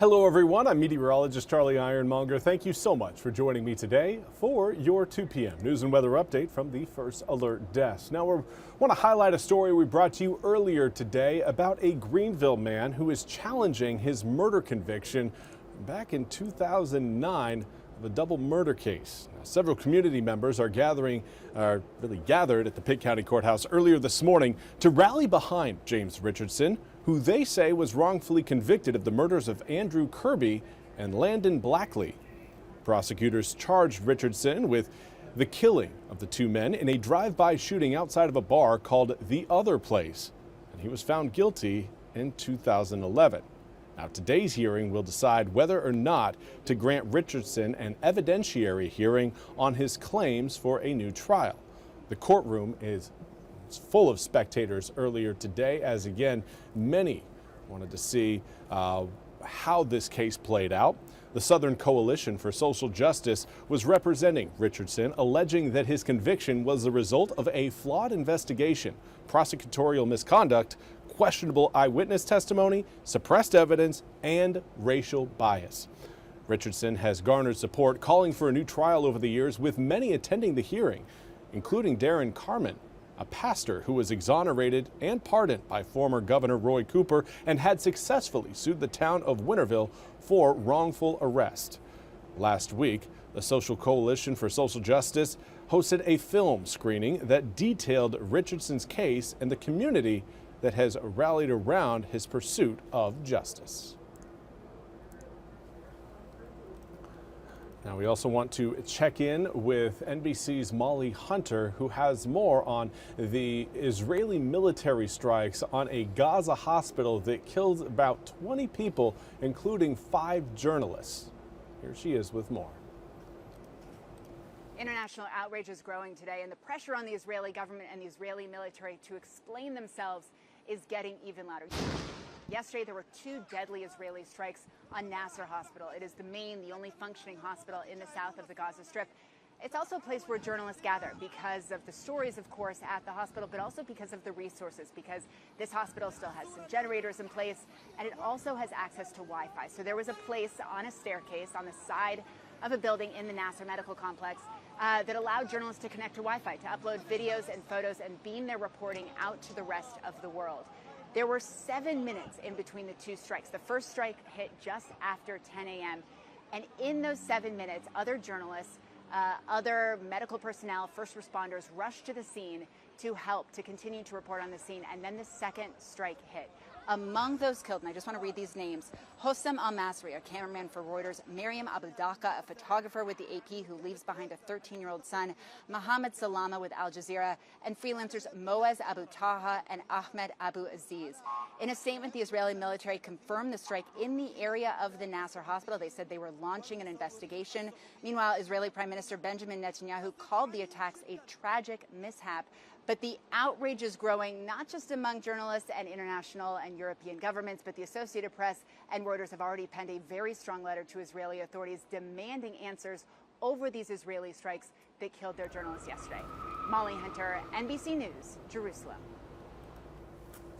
Hello everyone, I'm meteorologist Charlie Ironmonger. Thank you so much for joining me today for your 2 p.m. news and weather update from the First Alert Desk. Now we want to highlight a story we brought to you earlier today about a Greenville man who is challenging his murder conviction back in 2009 of a double murder case. Now, several community members are gathered at the Pitt County Courthouse earlier this morning to rally behind James Richardson, who they say was wrongfully convicted of the murders of Andrew Kirby and Landon Blackley. Prosecutors charged Richardson with the killing of the two men in a drive-by shooting outside of a bar called The Other Place, and he was found guilty in 2011. Now, today's hearing will decide whether or not to grant Richardson an evidentiary hearing on his claims for a new trial. The courtroom is full of spectators earlier today, as again, many wanted to see how this case played out. The Southern Coalition for Social Justice was representing Richardson, alleging that his conviction was the result of a flawed investigation, prosecutorial misconduct, questionable eyewitness testimony, suppressed evidence, and racial bias. Richardson has garnered support calling for a new trial over the years, with many attending the hearing, including Darren Carmen, a pastor who was exonerated and pardoned by former Governor Roy Cooper and had successfully sued the town of Winterville for wrongful arrest. Last week, the Social Coalition for Social Justice hosted a film screening that detailed Richardson's case and the community that has rallied around his pursuit of justice. Now, we also want to check in with NBC's Molly Hunter, who has more on the Israeli military strikes on a Gaza hospital that killed about 20 people, including 5 journalists. Here she is with more. International outrage is growing today, and the pressure on the Israeli government and the Israeli military to explain themselves is getting even louder. Yesterday, there were 2 deadly Israeli strikes on Nasser Hospital. It is the only functioning hospital in the south of the Gaza Strip. It's also a place where journalists gather because of the stories, of course, at the hospital, but also because of the resources, because this hospital still has some generators in place, and it also has access to Wi-Fi. So there was a place on a staircase on the side of a building in the Nasser Medical Complex that allowed journalists to connect to Wi-Fi, to upload videos and photos and beam their reporting out to the rest of the world. There were 7 minutes in between the 2 strikes. The first strike hit just after 10 a.m. And in those 7 minutes, other journalists, other medical personnel, first responders rushed to the scene to help, to continue to report on the scene. And then the second strike hit. Among those killed, and I just want to read these names: Hossam Al-Masri, a cameraman for Reuters; Miriam Abu-Daqqa, a photographer with the AP who leaves behind a 13-year-old son; Mohammed Salama with Al Jazeera; and freelancers Moaz Abu Taha and Ahmed Abu Aziz. In a statement, the Israeli military confirmed the strike in the area of the Nasser hospital. They said they were launching an investigation. Meanwhile, Israeli Prime Minister Benjamin Netanyahu called the attacks a tragic mishap. But the outrage is growing, not just among journalists and international and European governments, but the Associated Press and Reuters have already penned a very strong letter to Israeli authorities demanding answers over these Israeli strikes that killed their journalists yesterday. Molly Hunter, NBC News, Jerusalem.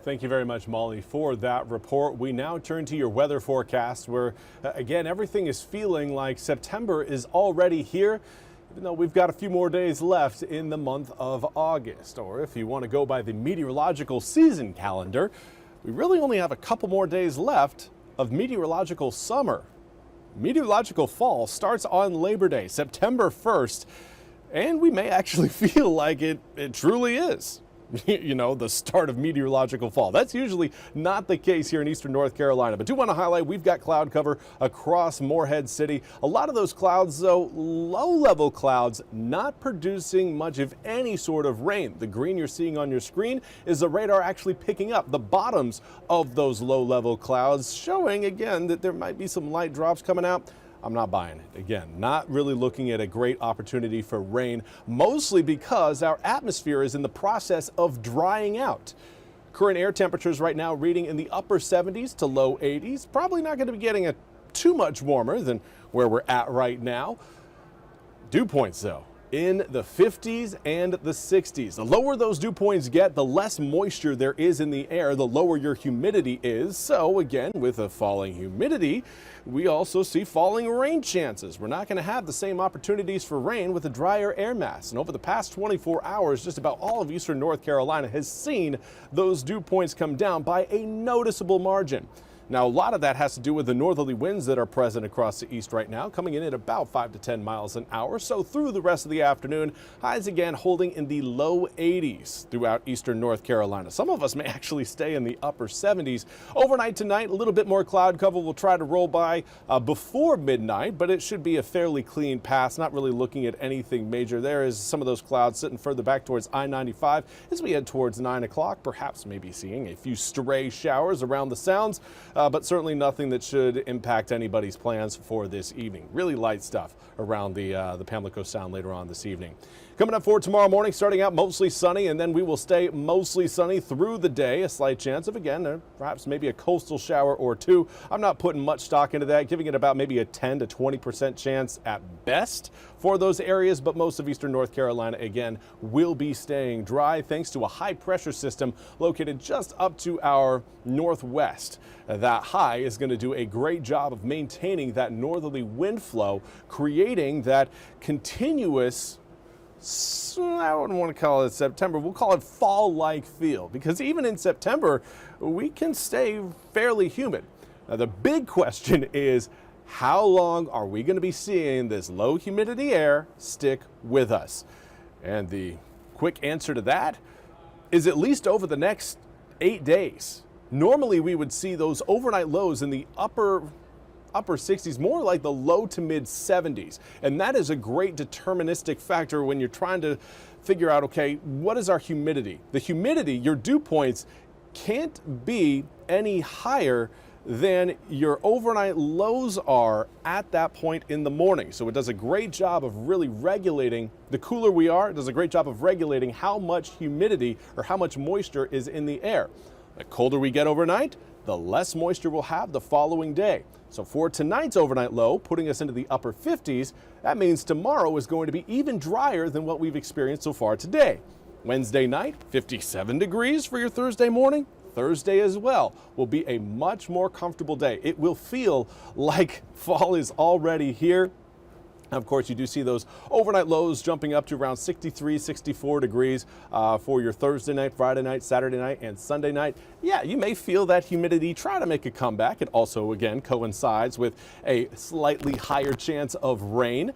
Thank you very much, Molly, for that report. We now turn to your weather forecast, where, again, everything is feeling like September is already here, even though we've got a few more days left in the month of August. Or if you want to go by the meteorological season calendar, we really only have a couple more days left of meteorological summer. Meteorological fall starts on Labor Day, September 1st, and we may actually feel like it truly is. You know, the start of meteorological fall. That's usually not the case here in eastern North Carolina. But do want to highlight, we've got cloud cover across Morehead City. A lot of those clouds, though, low-level clouds, not producing much of any sort of rain. The green you're seeing on your screen is the radar actually picking up the bottoms of those low-level clouds, showing again that there might be some light drops coming out. I'm not buying it. Again, not really looking at a great opportunity for rain, mostly because our atmosphere is in the process of drying out. Current air temperatures right now reading in the upper 70s to low 80s. Probably not going to be getting too much warmer than where we're at right now. Dew points, though, in the 50s and the 60s. The lower those dew points get, the less moisture there is in the air, the lower your humidity is. So again, with a falling humidity, we also see falling rain chances. We're not going to have the same opportunities for rain with a drier air mass. And over the past 24 hours, just about all of eastern North Carolina has seen those dew points come down by a noticeable margin. Now, a lot of that has to do with the northerly winds that are present across the east right now, coming in at about 5 to 10 miles an hour. So through the rest of the afternoon, highs again holding in the low 80s throughout eastern North Carolina. Some of us may actually stay in the upper 70s. Overnight tonight, a little bit more cloud cover will try to roll by before midnight, but it should be a fairly clean pass, not really looking at anything major. There is some of those clouds sitting further back towards I-95 as we head towards 9 o'clock, perhaps maybe seeing a few stray showers around the sounds. But certainly nothing that should impact anybody's plans for this evening. Really light stuff around the Pamlico Sound later on this evening. Coming up for tomorrow morning, starting out mostly sunny, and then we will stay mostly sunny through the day. A slight chance of, again, perhaps maybe a coastal shower or two. I'm not putting much stock into that, giving it about maybe a 10 to 20% chance at best for those areas, but most of eastern North Carolina, again, will be staying dry thanks to a high pressure system located just up to our northwest. That high is going to do a great job of maintaining that northerly wind flow, creating that continuous, I wouldn't want to call it September, we'll call it fall-like feel, because even in September, we can stay fairly humid. Now, the big question is, how long are we going to be seeing this low humidity air stick with us? And the quick answer to that is at least over the next 8 days. Normally, we would see those overnight lows in the upper 60s, more like the low to mid 70s. And that is a great deterministic factor when you're trying to figure out, okay, what is our humidity? The humidity, your dew points, can't be any higher than your overnight lows are at that point in the morning. So it does a great job of really regulating, the cooler we are, it does a great job of regulating how much humidity or how much moisture is in the air. The colder we get overnight, the less moisture we'll have the following day. So for tonight's overnight low, putting us into the upper 50s, that means tomorrow is going to be even drier than what we've experienced so far today. Wednesday night, 57 degrees for your Thursday morning. Thursday as well will be a much more comfortable day. It will feel like fall is already here. Of course, you do see those overnight lows jumping up to around 63, 64 degrees for your Thursday night, Friday night, Saturday night, and Sunday night. Yeah, you may feel that humidity try to make a comeback. It also, again, coincides with a slightly higher chance of rain,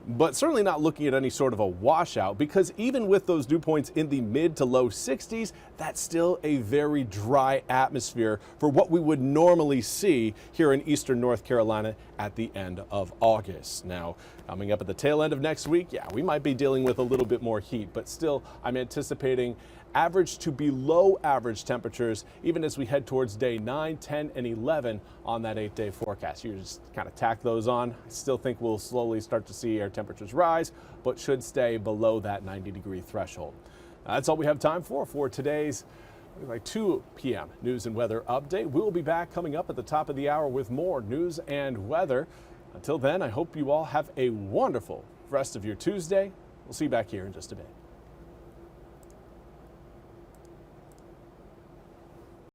but certainly not looking at any sort of a washout, because even with those dew points in the mid to low 60s, that's still a very dry atmosphere for what we would normally see here in eastern North Carolina at the end of August. Now, coming up at the tail end of next week, yeah, we might be dealing with a little bit more heat, but still I'm anticipating average to below average temperatures even as we head towards day 9, 10, and 11 on that 8-day forecast. You just kind of tack those on. I still think we'll slowly start to see air temperatures rise, but should stay below that 90-degree threshold. That's all we have time for today's 2 p.m. news and weather update. We'll be back coming up at the top of the hour with more news and weather. Until then, I hope you all have a wonderful rest of your Tuesday. We'll see you back here in just a bit.